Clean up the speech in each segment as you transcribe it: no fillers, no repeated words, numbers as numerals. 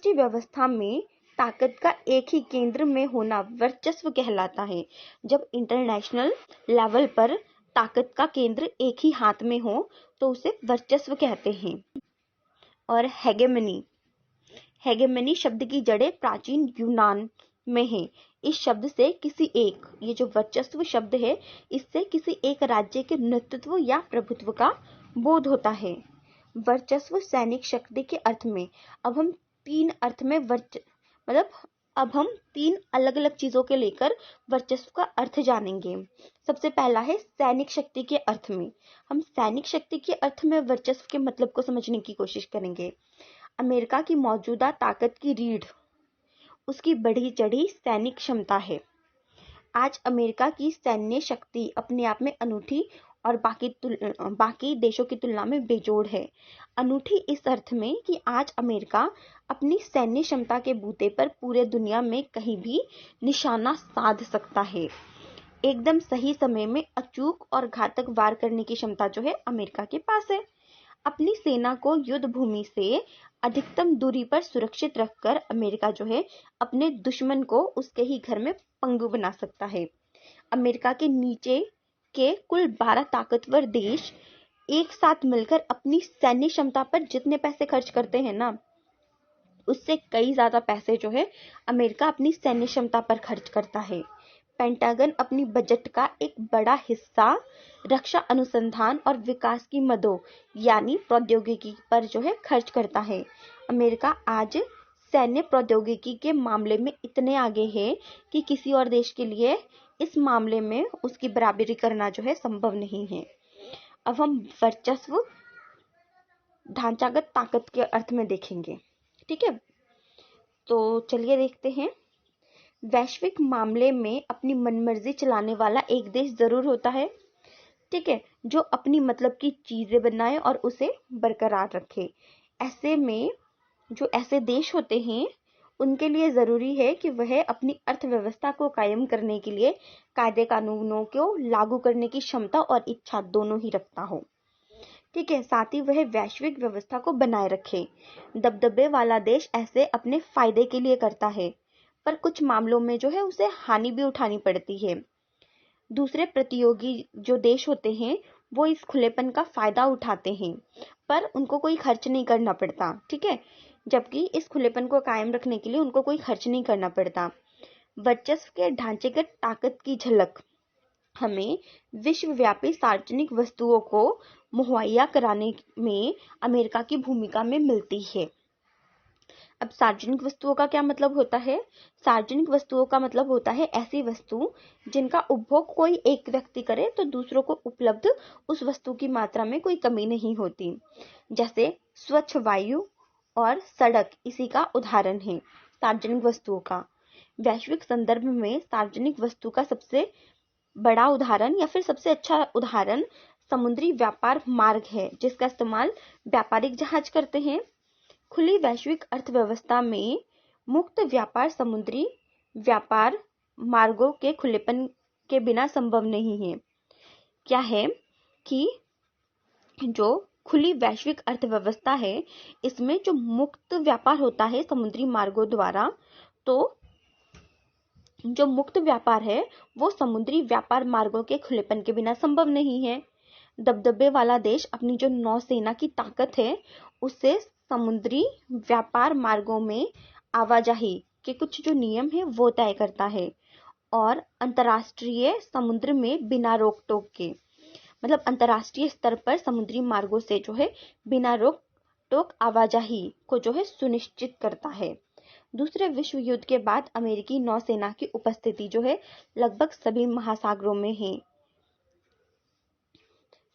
अंतर्राष्ट्रीय व्यवस्था में ताकत का एक ही केंद्र में होना वर्चस्व कहलाता है। जब इंटरनेशनल लेवल पर ताकत का केंद्र एक ही हाथ में हो तो उसे वर्चस्व कहते हैं। और हेगेमनी शब्द की जड़ें प्राचीन यूनान में है। इस शब्द से किसी एक, ये जो वर्चस्व शब्द है, इससे किसी एक राज्य के नेतृत्व या प्रभुत्व का बोध होता है। वर्चस्व सैनिक शक्ति के अर्थ में अब हम तीन अर्थ में अब हम तीन अलग अलग चीजों के लेकर वर्चस्व का अर्थ जानेंगे। सबसे पहला है सैनिक शक्ति के अर्थ में। हम सैनिक शक्ति के अर्थ में वर्चस्व के मतलब को समझने की कोशिश करेंगे। अमेरिका की मौजूदा ताकत की रीढ़ उसकी बढ़ी चढ़ी सैनिक क्षमता है। आज अमेरिका की सैन्य शक्ति अपने आप में अनूठी और बाकी देशों की तुलना में बेजोड़ है। अनूठी इस अर्थ में कि आज अमेरिका अपनी सैन्य क्षमता के बूते पर पूरे दुनिया में कहीं भी निशाना साध सकता है। एकदम सही समय में अचूक और घातक वार करने की क्षमता जो है अमेरिका के पास है। अपनी सेना को युद्ध भूमि से अधिकतम दूरी पर सुरक्षित रखकर अमेरिका जो है अपने दुश्मन को उसके ही घर में पंगु बना सकता है। अमेरिका के नीचे के कुल 12 ताकतवर देश एक साथ मिलकर अपनी सैन्य क्षमता पर जितने पैसे खर्च करते हैं ना, उससे कई ज्यादा पैसे जो है अमेरिका अपनी सैन्य क्षमता पर खर्च करता है। पेंटागन अपनी बजट का एक बड़ा हिस्सा रक्षा अनुसंधान और विकास की मदों यानी प्रौद्योगिकी पर जो है खर्च करता है। अमेरिका आज सैन्य प्रौद्योगिकी के मामले में इतने आगे है कि किसी और देश के लिए इस मामले में उसकी बराबरी करना जो है संभव नहीं है। अब हम वर्चस्व ढांचागत ताकत के अर्थ में देखेंगे। ठीक है, तो चलिए देखते हैं। वैश्विक मामले में अपनी मनमर्जी चलाने वाला एक देश जरूर होता है, ठीक है, जो अपनी मतलब की चीजें बनाए और उसे बरकरार रखे। ऐसे में जो ऐसे देश होते हैं उनके लिए जरूरी है कि वह अपनी अर्थव्यवस्था को कायम करने के लिए कायदे कानूनों को लागू करने की क्षमता और इच्छा दोनों ही रखता हो। ठीक है, साथ ही वह वैश्विक व्यवस्था को बनाए रखे। दबदबे वाला देश ऐसे अपने फायदे के लिए करता है, पर कुछ मामलों में जो है उसे हानि भी उठानी पड़ती है। दूसरे प्रतियोगी जो देश होते हैं वो इस खुलेपन का फायदा उठाते हैं, पर उनको कोई खर्च नहीं करना पड़ता। ठीक है, जबकि इस खुलेपन को कायम रखने के लिए उनको कोई खर्च नहीं करना पड़ता। वर्चस्व के ढांचेगत ताकत की झलक हमें विश्वव्यापी सार्वजनिक वस्तुओं को मुहैया कराने में अमेरिका की भूमिका में मिलती है। अब सार्वजनिक वस्तुओं का क्या मतलब होता है? सार्वजनिक वस्तुओं का मतलब होता है ऐसी वस्तु जिनका उपभोग कोई एक व्यक्ति करे तो दूसरों को उपलब्ध उस वस्तु की मात्रा में कोई कमी नहीं होती। जैसे स्वच्छ वायु और सड़क इसी का उदाहरण है सार्वजनिक वस्तुओं का। वैश्विक संदर्भ में सार्वजनिक वस्तु का सबसे बड़ा उदाहरण या फिर सबसे अच्छा उदाहरण समुद्री व्यापार मार्ग है, जिसका इस्तेमाल व्यापारिक जहाज करते हैं। खुली वैश्विक अर्थव्यवस्था में मुक्त व्यापार समुद्री व्यापार मार्गों के खुलेपन के बिना संभव नहीं है। क्या है कि जो खुली वैश्विक अर्थव्यवस्था है इसमें जो मुक्त व्यापार होता है समुद्री मार्गों द्वारा, तो जो मुक्त व्यापार है वो समुद्री व्यापार मार्गों के खुलेपन के बिना संभव नहीं है। दबदबे वाला देश अपनी जो नौसेना की ताकत है उससे समुद्री व्यापार मार्गों में आवाजाही के कुछ जो नियम है वो तय करता है और अंतर्राष्ट्रीय समुद्र में बिना रोक टोक के, मतलब अंतर्राष्ट्रीय स्तर पर समुद्री मार्गों से जो है बिना रोक टोक आवाजाही को जो है सुनिश्चित करता है। दूसरे विश्व युद्ध के बाद अमेरिकी नौसेना की उपस्थिति जो है लगभग सभी महासागरों में है।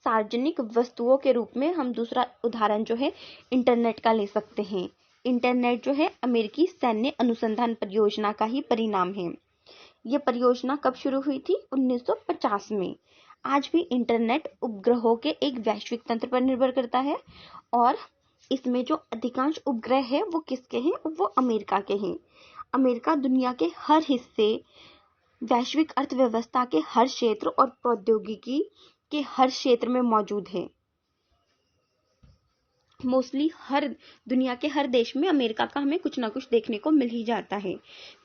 सार्वजनिक वस्तुओं के रूप में हम दूसरा उदाहरण जो है इंटरनेट का ले सकते हैं। इंटरनेट जो है अमेरिकी सैन्य अनुसंधान परियोजना का ही परिणाम है। यह परियोजना कब शुरू हुई थी? 1950 में। आज भी इंटरनेट उपग्रहों के एक वैश्विक तंत्र पर निर्भर करता है और इसमें जो अधिकांश उपग्रह है वो किसके हैं? वो अमेरिका के हैं। अमेरिका दुनिया के हर हिस्से, वैश्विक अर्थव्यवस्था के हर क्षेत्र और प्रौद्योगिकी के हर क्षेत्र में मौजूद है। मोस्टली हर दुनिया के हर देश में अमेरिका का हमें कुछ ना कुछ देखने को मिल ही जाता है।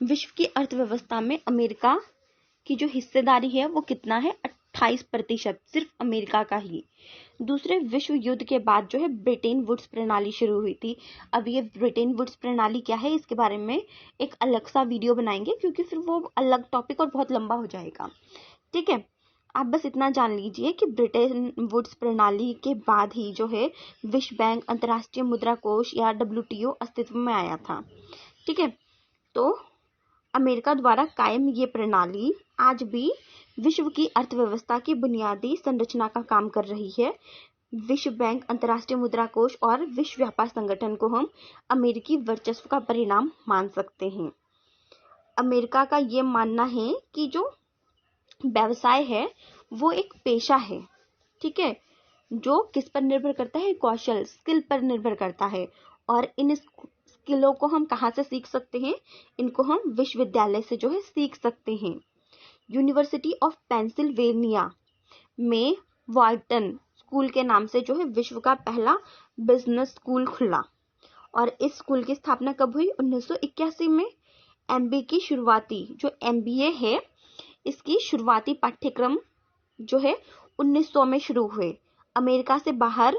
विश्व की अर्थव्यवस्था में अमेरिका की जो हिस्सेदारी है वो कितना है, 28%, सिर्फ अमेरिका का ही। दूसरे विश्व युद्ध के बाद जो है ब्रिटेन वुड्स प्रणाली शुरू हुई थी। अब ये ब्रिटेन वुड्स प्रणाली क्या है, इसके बारे में एक अलग सा वीडियो बनाएंगे, क्योंकि फिर वो अलग टॉपिक और बहुत लंबा हो जाएगा। ठीक है, आप बस इतना जान लीजिए कि ब्रिटेन वुड्स प्रणाली के बाद ही जो है विश्व बैंक, अंतर्राष्ट्रीय मुद्रा कोष या WTO अस्तित्व में आया था। ठीक है, तो अमेरिका द्वारा कायम ये प्रणाली आज भी विश्व की अर्थव्यवस्था की बुनियादी संरचना का काम कर रही है। विश्व बैंक, अंतर्राष्ट्रीय मुद्रा कोष और विश्व व्यापार संगठन को हम अमेरिकी वर्चस्व का परिणाम मान सकते हैं। अमेरिका का ये मानना है कि जो व्यवसाय है वो एक पेशा है। ठीक है, जो किस पर निर्भर करता है, कौशल, स्किल पर निर्भर करता है। और इन स्किलों को हम कहाँ से सीख सकते हैं, इनको हम विश्वविद्यालय से जो है सीख सकते हैं। यूनिवर्सिटी ऑफ पेंसिल्वेनिया में वॉर्टन स्कूल के नाम से जो है विश्व का पहला बिजनेस स्कूल खुला। और इस स्कूल की स्थापना कब हुई, 1981 में। MBA की शुरुआती जो MBA है, इसकी शुरुआती पाठ्यक्रम जो है 1900 में शुरू हुए। अमेरिका से बाहर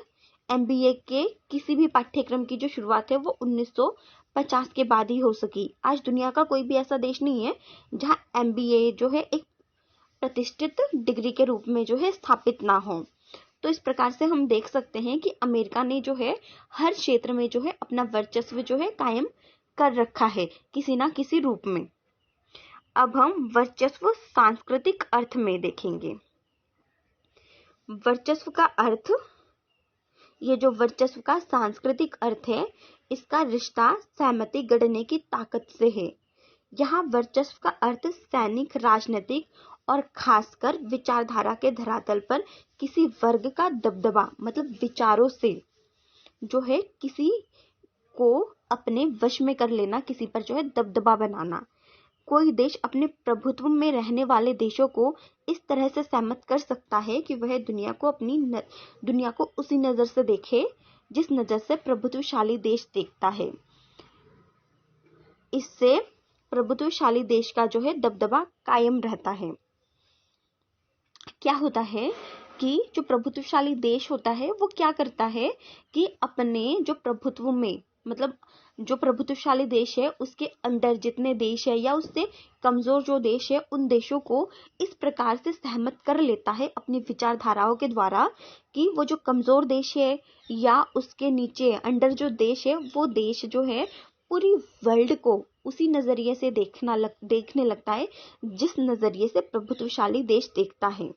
MBA के किसी भी पाठ्यक्रम की जो शुरुआत है वो 1950 के बाद ही हो सकी। आज दुनिया का कोई भी ऐसा देश नहीं है जहां MBA जो है एक प्रतिष्ठित डिग्री के रूप में जो है स्थापित ना हो। तो इस प्रकार से हम देख सकते हैं कि अमेरिका ने जो है हर क्षेत्र में जो है अपना वर्चस्व जो है कायम कर रखा है, किसी ना किसी रूप में। अब हम वर्चस्व सांस्कृतिक अर्थ में देखेंगे। वर्चस्व का अर्थ, ये जो वर्चस्व का सांस्कृतिक अर्थ है, इसका रिश्ता सहमति गढ़ने की ताकत से है। यहाँ वर्चस्व का अर्थ सैनिक, राजनीतिक और खासकर विचारधारा के धरातल पर किसी वर्ग का दबदबा, मतलब विचारों से जो है किसी को अपने वश में कर लेना, किसी पर जो है दबदबा बनाना। कोई देश अपने प्रभुत्व में रहने वाले देशों को इस तरह से सहमत कर सकता है कि वह दुनिया को उसी नजर से देखे जिस नजर से प्रभुत्वशाली देश देखता है। इससे प्रभुत्वशाली देश का जो है दबदबा कायम रहता है। क्या होता है कि जो प्रभुत्वशाली देश होता है वो क्या करता है कि अपने जो प्रभुत्व में, मतलब जो प्रभुत्वशाली देश है उसके अंदर जितने देश है या उससे कमजोर जो देश है, उन देशों को इस प्रकार से सहमत कर लेता है अपनी विचारधाराओं के द्वारा कि वो जो कमजोर देश है या उसके नीचे अंडर जो देश है, वो देश जो है पूरी वर्ल्ड को उसी नजरिए से देखने लगता है जिस नजरिए से प्रभुत्वशाली देश देखता है।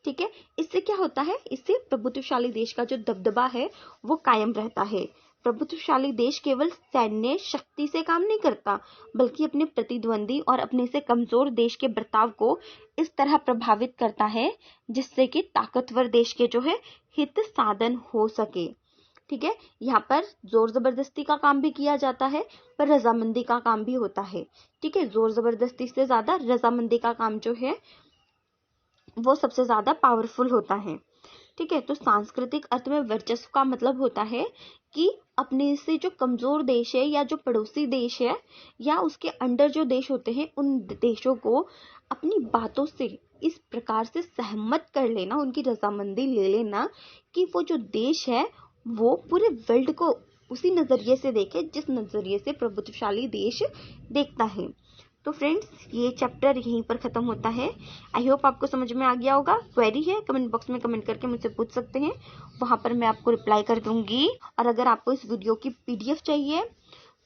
ठीक है, इससे क्या होता है, इससे प्रभुत्वशाली देश का जो दबदबा है वो कायम रहता है। प्रभुत्वशाली देश केवल सैन्य शक्ति से काम नहीं करता, बल्कि अपने प्रतिद्वंदी और अपने से कमजोर देश के बर्ताव को इस तरह प्रभावित करता है जिससे कि ताकतवर देश के जो है हित साधन हो सके। ठीक है, यहाँ पर जोर जबरदस्ती का काम भी किया जाता है, पर रजामंदी का काम भी होता है। ठीक है, जोर जबरदस्ती से ज्यादा रजामंदी का काम जो है वो सबसे ज्यादा पावरफुल होता है। ठीक है, तो सांस्कृतिक अर्थ में वर्चस्व का मतलब होता है कि अपने से जो कमजोर देश है या जो पड़ोसी देश है या उसके अंडर जो देश होते हैं, उन देशों को अपनी बातों से इस प्रकार से सहमत कर लेना, उनकी रजामंदी ले लेना कि वो जो देश है वो पूरे वर्ल्ड को उसी नजरिए से देखे जिस नजरिए से प्रभुत्वशाली देश देखता है। तो फ्रेंड्स, ये चैप्टर यहीं पर खत्म होता है। आई होप आपको समझ में आ गया होगा। क्वेरी है कमेंट बॉक्स में कमेंट करके मुझसे पूछ सकते हैं, वहां पर मैं आपको रिप्लाई कर दूंगी। और अगर आपको इस वीडियो की PDF चाहिए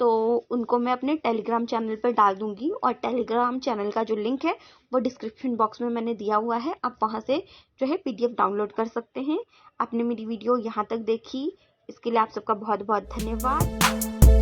तो उनको मैं अपने टेलीग्राम चैनल पर डाल दूंगी, और टेलीग्राम चैनल का जो लिंक है वो डिस्क्रिप्शन बॉक्स में मैंने दिया हुआ है। आप वहां से जो है PDF डाउनलोड कर सकते हैं। आपने मेरी वीडियो यहाँ तक देखी, इसके लिए आप सबका बहुत बहुत धन्यवाद।